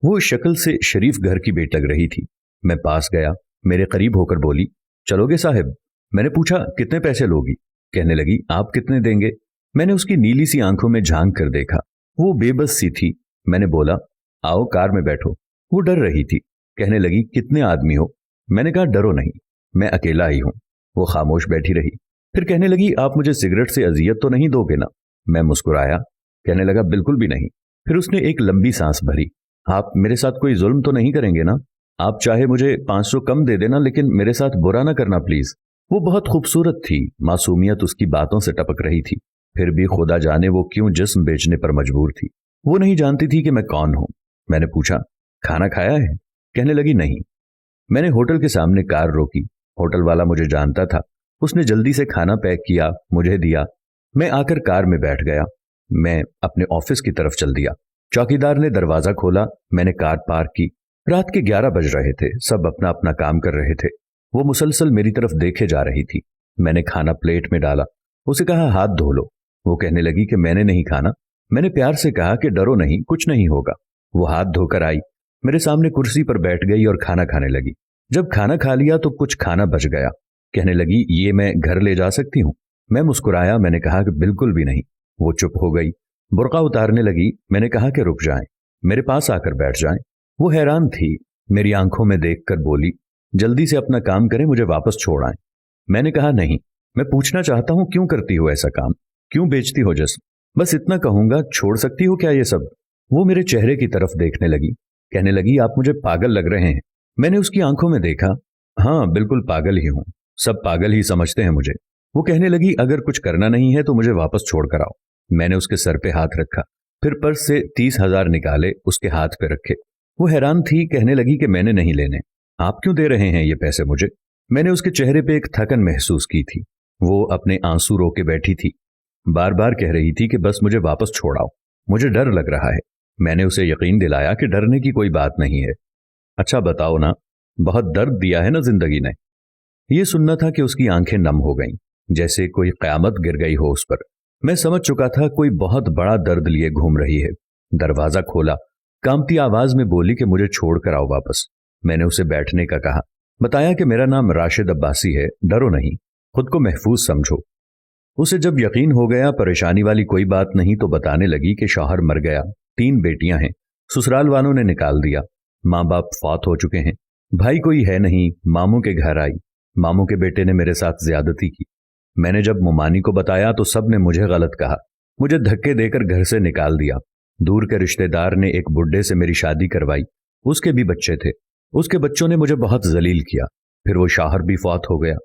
वो शक्ल से शरीफ घर की बेट लग रही थी। मैं पास गया, मेरे करीब होकर बोली, चलोगे साहब? मैंने पूछा, कितने पैसे लोगी? कहने लगी, आप कितने देंगे? मैंने उसकी नीली सी आंखों में झांक कर देखा, वो बेबस सी थी। मैंने बोला, आओ कार में बैठो। वो डर रही थी। कहने लगी, कितने आदमी हो? मैंने कहा, डरो नहीं, मैं अकेला ही हूं। वो खामोश बैठी रही। फिर कहने लगी, आप मुझे सिगरेट से अजियत तो नहीं दोगे ना? मैं मुस्कुराया। कहने लगा, बिल्कुल भी नहीं। फिर उसने एक लंबी सांस भरी। आप मेरे साथ कोई जुल्म तो नहीं करेंगे ना? आप चाहे मुझे 500 कम दे देना, लेकिन मेरे साथ बुरा ना करना प्लीज। वो बहुत खूबसूरत थी, मासूमियत उसकी बातों से टपक रही थी। फिर भी खुदा जाने वो क्यों जिस्म बेचने पर मजबूर थी। वो नहीं जानती थी कि मैं कौन हूं। मैंने पूछा, खाना खाया है? कहने लगी, नहीं। मैंने होटल के सामने कार रोकी। होटल वाला मुझे जानता था। उसने जल्दी से खाना पैक किया, मुझे दिया। मैं आकर कार में बैठ गया। मैं अपने ऑफिस की तरफ चल दिया। चौकीदार ने दरवाजा खोला। मैंने कार पार्क की। रात के 11 बज रहे थे। सब अपना अपना काम कर रहे थे। वो मुसलसल मेरी तरफ देखे जा रही थी। मैंने खाना प्लेट में डाला। उसे कहा, हाथ धो लो। वो कहने लगी कि मैंने नहीं खाना। मैंने प्यार से कहा कि डरो नहीं, कुछ नहीं होगा। वो हाथ धोकर आई, मेरे सामने कुर्सी पर बैठ गई और खाना खाने लगी। जब खाना खा लिया तो कुछ खाना बच गया। कहने लगी, ये मैं घर ले जा सकती हूँ? मैं मुस्कुराया। मैंने कहा कि बिल्कुल भी नहीं। वो चुप हो गई, बुर्का उतारने लगी। मैंने कहा कि रुक जाएं, मेरे पास आकर बैठ जाएं। वो हैरान थी। मेरी आंखों में देखकर बोली, जल्दी से अपना काम करें, मुझे वापस छोड़ आएं। मैंने कहा, नहीं, मैं पूछना चाहता हूं, क्यों करती हो ऐसा काम? क्यों बेचती हो जिस्म? बस इतना कहूंगा, छोड़ सकती हो क्या ये सब? वो मेरे चेहरे की तरफ देखने लगी। कहने लगी, आप मुझे पागल लग रहे हैं। मैंने उसकी आंखों में देखा। हाँ, बिल्कुल पागल ही हूं, सब पागल ही समझते हैं मुझे। वो कहने लगी, अगर कुछ करना नहीं है तो मुझे वापस छोड़ कर आओ। मैंने उसके सर पे हाथ रखा, फिर पर्स से 30,000 निकाले, उसके हाथ पे रखे। वो हैरान थी। कहने लगी कि मैंने नहीं लेने। आप क्यों दे रहे हैं ये पैसे मुझे? मैंने उसके चेहरे पे एक थकन महसूस की थी। वो अपने आंसू रोके बैठी थी। बार बार कह रही थी कि बस मुझे वापस छोड़ाओ, मुझे डर लग रहा है। मैंने उसे यकीन दिलाया कि डरने की कोई बात नहीं है। अच्छा बताओ ना, बहुत दर्द दिया है ना जिंदगी ने? ये सुनना था कि उसकी आंखें नम हो गईं, जैसे कोई कयामत गिर गई हो उस पर। मैं समझ चुका था कोई बहुत बड़ा दर्द लिए घूम रही है। दरवाजा खोला, कांपती आवाज में बोली कि मुझे छोड़ कर आओ वापस। मैंने उसे बैठने का कहा, बताया कि मेरा नाम राशिद अब्बासी है, डरो नहीं, खुद को महफूज समझो। उसे जब यकीन हो गया परेशानी वाली कोई बात नहीं तो बताने लगी कि शौहर मर गया, 3 बेटियां हैं, ससुराल वालों ने निकाल दिया, माँ बाप फौत हो चुके हैं, भाई कोई है नहीं। मामू के घर आई, मामू के बेटे ने मेरे साथ ज्यादती की। मैंने जब मुमानी को बताया तो सब ने मुझे गलत कहा, मुझे धक्के देकर घर से निकाल दिया। दूर के रिश्तेदार ने एक बुड्ढे से मेरी शादी करवाई, उसके भी बच्चे थे। उसके बच्चों ने मुझे बहुत जलील किया। फिर वो शौहर भी फौत हो गया।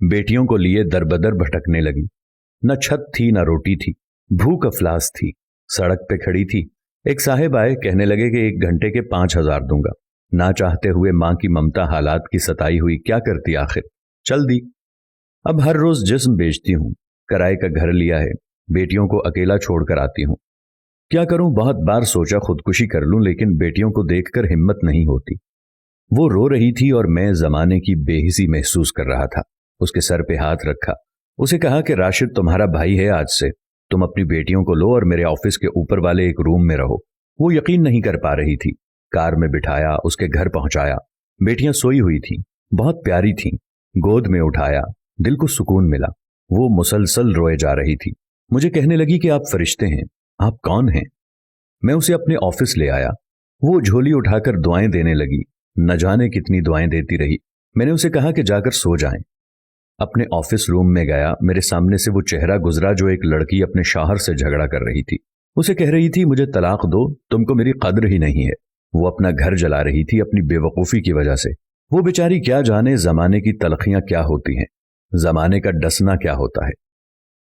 बेटियों को लिए दरबदर भटकने लगी। न छत थी न रोटी थी, भूख अफलास थी। सड़क पे खड़ी थी। एक साहेब आए, कहने लगे कि 1 घंटे के 5,000 दूंगा। ना चाहते हुए मां की ममता हालात की सताई हुई, क्या करती आखिर, चल दी। अब हर रोज जिस्म बेचती हूं, किराए का घर लिया है, बेटियों को अकेला छोड़कर आती हूं। क्या करूं, बहुत बार सोचा खुदकुशी कर लूं, लेकिन बेटियों को देखकर हिम्मत नहीं होती। वो रो रही थी और मैं जमाने की बेहिसी महसूस कर रहा था। उसके सर पे हाथ रखा, उसे कहा कि राशिद तुम्हारा भाई है, आज से तुम अपनी बेटियों को लो और मेरे ऑफिस के ऊपर वाले एक रूम में रहो। वो यकीन नहीं कर पा रही थी। कार में बिठाया, उसके घर पहुंचाया। बेटियां सोई हुई थीं, बहुत प्यारी थीं। गोद में उठाया, दिल को सुकून मिला। वो मुसलसल रोए जा रही थी। मुझे कहने लगी कि आप फरिश्ते हैं, आप कौन हैं? मैं उसे अपने ऑफिस ले आया। वो झोली उठाकर दुआएं देने लगी, न जाने कितनी दुआएं देती रही। मैंने उसे कहा कि जाकर सो जाएं। अपने ऑफिस रूम में गया। मेरे सामने से वो चेहरा गुजरा जो एक लड़की अपने शौहर से झगड़ा कर रही थी। उसे कह रही थी, मुझे तलाक दो, तुमको मेरी कद्र ही नहीं है। वो अपना घर जला रही थी अपनी बेवकूफ़ी की वजह से। वो बेचारी क्या जाने जमाने की तलखियां क्या होती हैं, जमाने का डसना क्या होता है।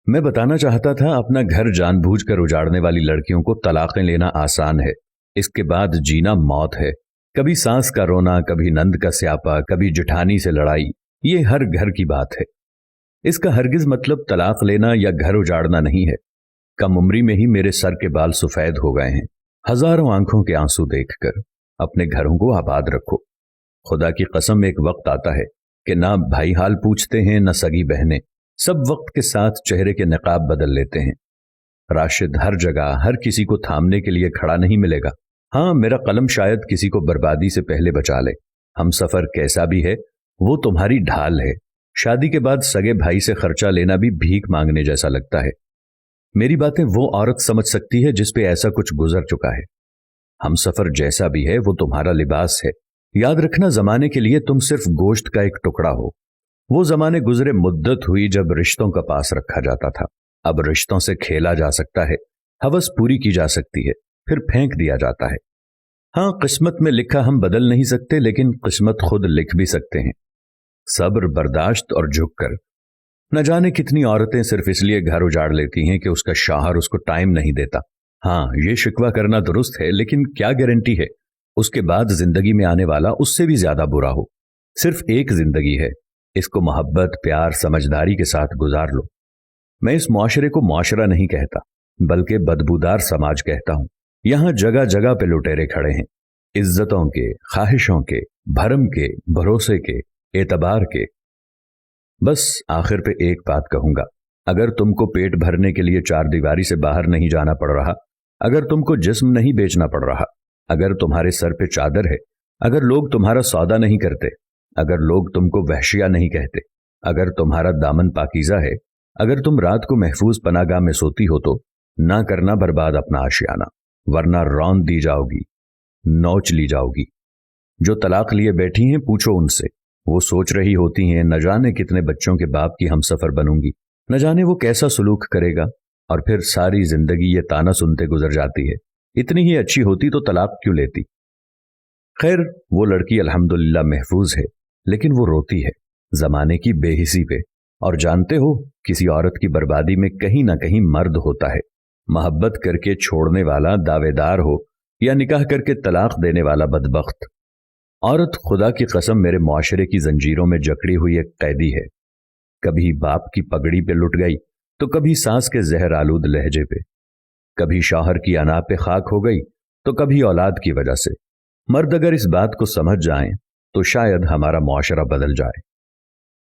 मैं बताना चाहता था, अपना घर जानबूझकर उजाड़ने वाली लड़कियों को तलाक़ें लेना आसान है, इसके बाद जीना मौत है। कभी सास का रोना, कभी नंद का स्यापा, कभी जेठानी से लड़ाई, ये हर घर की बात है। इसका हरगिज मतलब तलाक लेना या घर उजाड़ना नहीं है। कम उम्री में ही मेरे सर के बाल सफेद हो गए हैं, हजारों आंखों के आंसू देखकर। अपने घरों को आबाद रखो। खुदा की कसम, एक वक्त आता है कि ना भाई हाल पूछते हैं, न सगी बहनें, सब वक्त के साथ चेहरे के नकाब बदल लेते हैं। राशिद हर जगह हर किसी को थामने के लिए खड़ा नहीं मिलेगा। ہاں، میرا قلم شاید کسی کو بربادی سے پہلے بچا لے۔ ہم سفر کیسا بھی ہے، وہ تمہاری ڈھال ہے۔ شادی کے بعد سگے بھائی سے خرچہ لینا بھی بھیک مانگنے جیسا لگتا ہے۔ میری باتیں وہ عورت سمجھ سکتی ہے جس پہ ایسا کچھ گزر چکا ہے۔ ہم سفر جیسا بھی ہے وہ تمہارا لباس ہے۔ یاد رکھنا، زمانے کے لیے تم صرف گوشت کا ایک ٹکڑا ہو۔ وہ زمانے گزرے، مدت ہوئی جب رشتوں کا پاس رکھا جاتا تھا۔ اب رشتوں سے کھیلا جا سکتا ہے، ہوس پوری کی جا سکتی ہے، پھر پھینک دیا جاتا ہے۔ ہاں، قسمت میں لکھا ہم بدل نہیں سکتے، لیکن قسمت خود لکھ بھی سکتے ہیں۔ صبر، برداشت اور جھک کر۔ نہ جانے کتنی عورتیں صرف اس لیے گھر اجاڑ لیتی ہیں کہ اس کا شوہر اس کو ٹائم نہیں دیتا۔ ہاں، یہ شکوہ کرنا درست ہے، لیکن کیا گارنٹی ہے اس کے بعد زندگی میں آنے والا اس سے بھی زیادہ برا ہو۔ صرف ایک زندگی ہے، اس کو محبت، پیار، سمجھداری کے ساتھ گزار لو۔ میں اس معاشرے کو معاشرہ نہیں کہتا، بلکہ بدبودار سماج کہتا ہوں۔ یہاں جگہ جگہ پہ لٹیرے کھڑے ہیں، عزتوں کے، خواہشوں کے، بھرم کے، بھروسے کے، اعتبار کے۔ بس آخر پہ ایک بات کہوں گا، اگر تم کو پیٹ بھرنے کے لیے چار دیواری سے باہر نہیں جانا پڑ رہا، اگر تم کو جسم نہیں بیچنا پڑ رہا، اگر تمہارے سر پہ چادر ہے، اگر لوگ تمہارا سودا نہیں کرتے، اگر لوگ تم کو وحشیہ نہیں کہتے، اگر تمہارا دامن پاکیزہ ہے، اگر تم رات کو محفوظ پناہ گاہ میں سوتی ہو، تو نہ کرنا برباد اپنا آشیانہ، ورنہ روند دی جاؤ گی، نوچ لی جاؤ گی۔ جو طلاق لیے بیٹھی ہیں پوچھو ان سے، وہ سوچ رہی ہوتی ہیں نہ جانے کتنے بچوں کے باپ کی ہم سفر بنوں گی، نہ جانے وہ کیسا سلوک کرے گا، اور پھر ساری زندگی یہ تانا سنتے گزر جاتی ہے، اتنی ہی اچھی ہوتی تو طلاق کیوں لیتی۔ خیر، وہ لڑکی الحمدللہ محفوظ ہے، لیکن وہ روتی ہے زمانے کی بے حسی پہ۔ اور جانتے ہو، کسی عورت کی بربادی میں کہیں نہ کہیں مرد ہوتا ہے، محبت کر کے چھوڑنے والا دعوے دار ہو، یا نکاح کر کے طلاق دینے والا بدبخت۔ عورت خدا کی قسم میرے معاشرے کی زنجیروں میں جکڑی ہوئی ایک قیدی ہے، کبھی باپ کی پگڑی پہ لٹ گئی تو کبھی ساس کے زہر آلود لہجے پہ، کبھی شوہر کی انا پہ خاک ہو گئی تو کبھی اولاد کی وجہ سے۔ مرد اگر اس بات کو سمجھ جائیں تو شاید ہمارا معاشرہ بدل جائے۔